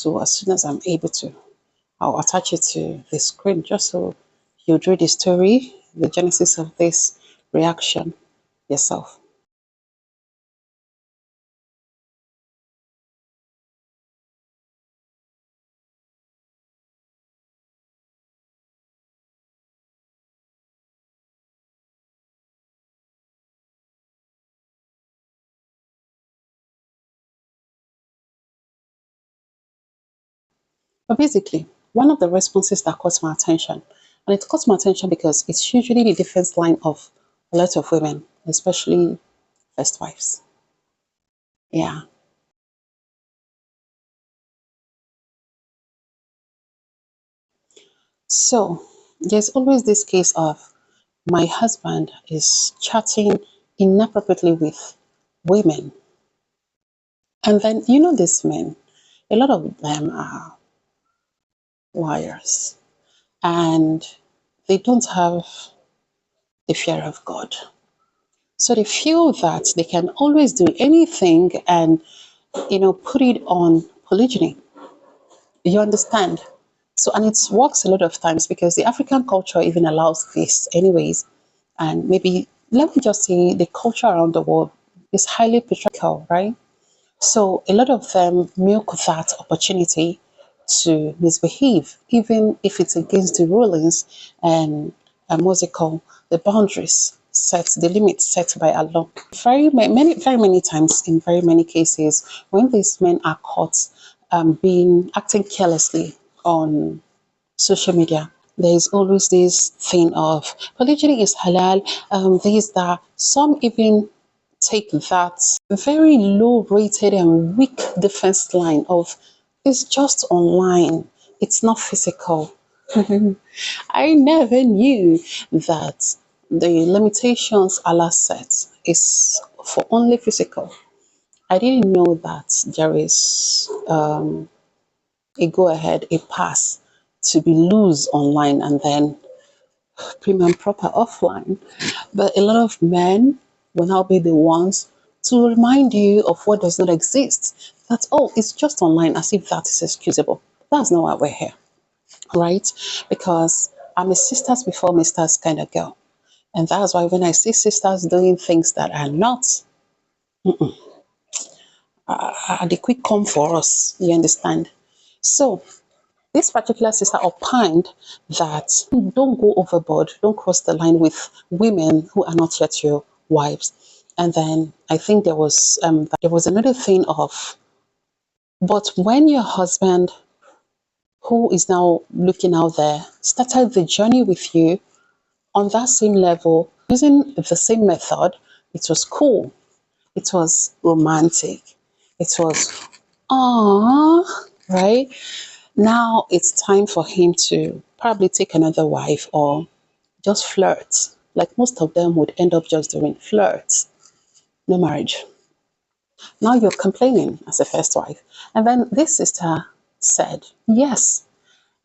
So as soon as I'm able to, I'll attach it to the screen just so you'd read the story, the genesis of this reaction yourself. But basically, one of the responses that caught my attention, and it caught my attention because it's usually the defense line of a lot of women, especially first wives. Yeah. So there's always this case of my husband is chatting inappropriately with women. And then, these men, a lot of them are liars and they don't have the fear of God. So they feel that they can always do anything and, put it on polygyny. You understand? So, and it works a lot of times because the African culture even allows this anyways. And maybe, let me just say, the culture around the world is highly patriarchal, right? So a lot of them milk that opportunity to misbehave, even if it's against the rulings and what's it called, the boundaries set, the limits set by Allah. Very many times, in very many cases, when these men are caught acting carelessly on social media, there is always this thing of polygyny is halal, these that some even take that very low rated and weak defense line of it's just online, it's not physical. I never knew that the limitations Allah set is for only physical. I didn't know that there is a go ahead, a pass to be loose online and then prim and proper offline. But a lot of men will now be the ones to remind you of what does not exist. That, oh, it's just online, as if that is excusable. That's not why we're here, right? Because I'm a sisters before misters kind of girl. And that's why when I see sisters doing things that are not, they quick come for us, you understand? So this particular sister opined that don't go overboard, don't cross the line with women who are not yet your wives. And then I think there was another thing of, but when your husband, who is now looking out there, started the journey with you on that same level, using the same method, it was cool, it was romantic, it was right? Now it's time for him to probably take another wife or just flirt. Like most of them would end up just doing flirts, no marriage. Now you're complaining as a first wife. And then this sister said, yes,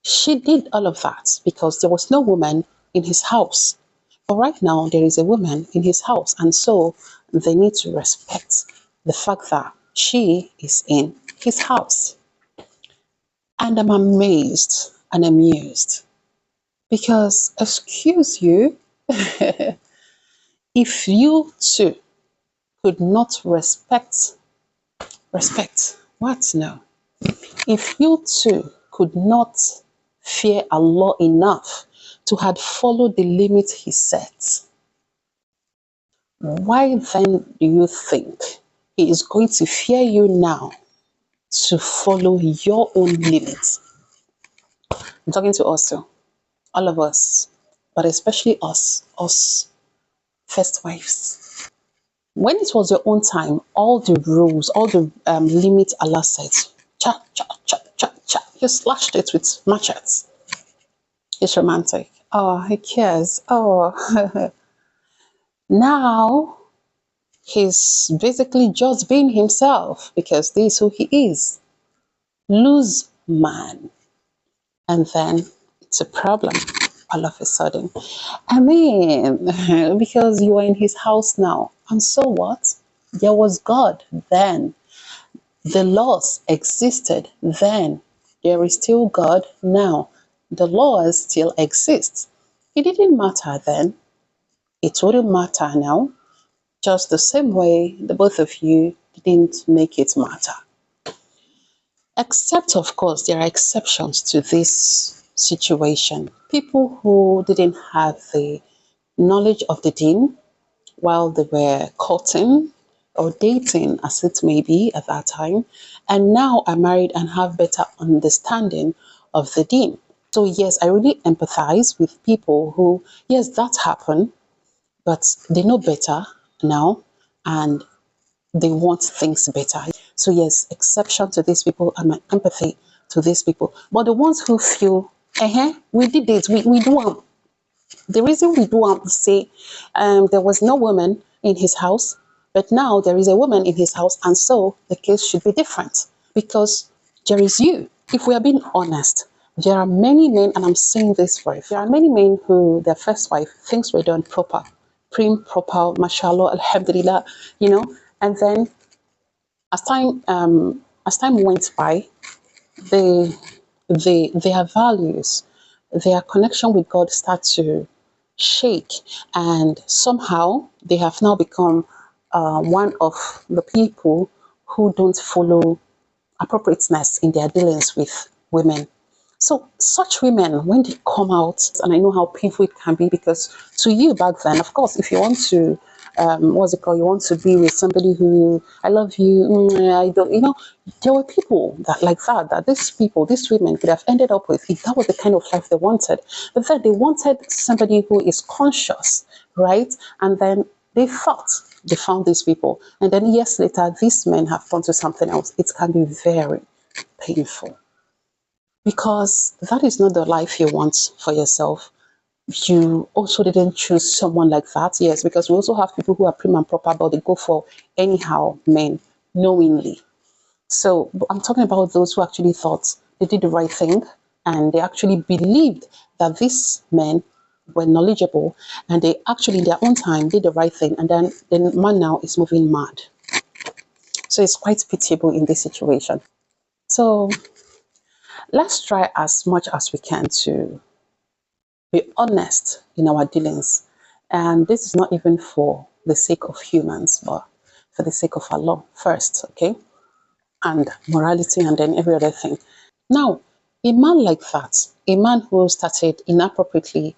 she did all of that because there was no woman in his house. But right now there is a woman in his house. And so they need to respect the fact that she is in his house. And I'm amazed and amused because, excuse you, if you too could not respect, what now? If you too could not fear Allah enough to had followed the limit He set, why then do you think He is going to fear you now to follow your own limits? I'm talking to us too, all of us, but especially us first wives. When it was your own time, all the rules, all the limits Allah set, cha, cha, cha, cha, cha, you slashed it with machetes. It's romantic. Oh, he cares. Oh, now he's basically just being himself because this is who he is. Lose man. And then it's a problem all of a sudden. I mean, because you are in his house now. And so what? There was God then. The laws existed then. There is still God now. The laws still exist. It didn't matter then. It wouldn't matter now. Just the same way the both of you didn't make it matter. Except, of course, there are exceptions to this situation. People who didn't have the knowledge of the deen while they were courting or dating, as it may be at that time, and now are married and have better understanding of the deen. So, yes, I really empathize with people who, yes, that happened, but they know better now and they want things better. So yes, exception to these people and my empathy to these people. But the ones who feel, we did it, we do the reason we do say there was no woman in his house, but now there is a woman in his house, and so the case should be different because there is you. If we are being honest, there are many men, and I'm saying this for if there are many men who their first wife things were done proper, prim, proper, mashallah, alhamdulillah, and then as time went by, they their values, their connection with God start to shake, and somehow they have now become one of the people who don't follow appropriateness in their dealings with women. So such women, when they come out, and I know how painful it can be, because to you back then, of course, if you want to, what's it called? You want to be with somebody who, I love you, I don't, there were people that like that, these people, these women could have ended up with if that was the kind of life they wanted. But then they wanted somebody who is conscious, right? And then they thought they found these people. And then years later, these men have gone to something else. It can be very painful because that is not the life you want for yourself. You also didn't choose someone like that. Yes, because we also have people who are prim and proper, but they go for anyhow men knowingly. So I'm talking about those who actually thought they did the right thing and they actually believed that these men were knowledgeable and they actually in their own time did the right thing, and then the man now is moving mad. So it's quite pitiable in this situation. So let's try as much as we can to be honest in our dealings. And this is not even for the sake of humans, but for the sake of Allah first, okay? And morality and then every other thing. Now, a man like that, a man who started inappropriately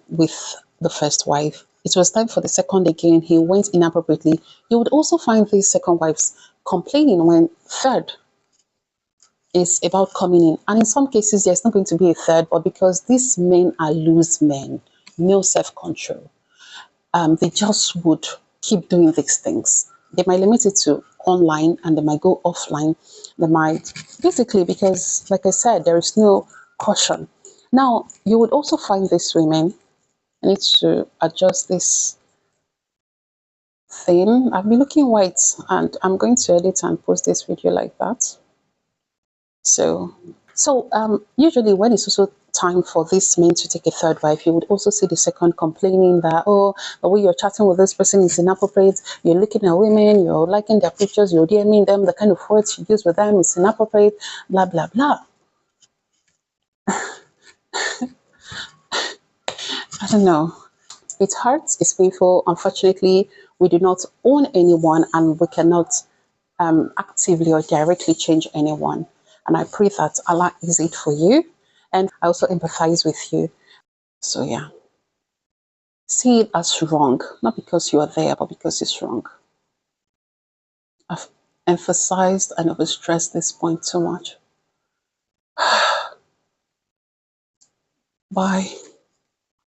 with the first wife, it was time for the second again, he went inappropriately. You would also find these second wives complaining when third is about coming in. And in some cases, there's not going to be a third, but because these men are loose men, no self-control, they just would keep doing these things. They might limit it to online and they might go offline. They might, basically, because like I said, there is no caution. Now, you would also find these women, I need to adjust this thing. I've been looking white and I'm going to edit and post this video like that. So usually when it's also time for this men to take a third wife, you would also see the second complaining that, oh, the way you're chatting with this person is inappropriate. You're looking at women, you're liking their pictures, you're DMing them, the kind of words you use with them is inappropriate, blah, blah, blah. I don't know. It hurts, it's painful. Unfortunately, we do not own anyone and we cannot actively or directly change anyone. And I pray that Allah is it for you. And I also empathize with you. So yeah, see it as wrong, not because you are there, but because it's wrong. I've emphasized and overstressed this point too much. Bye.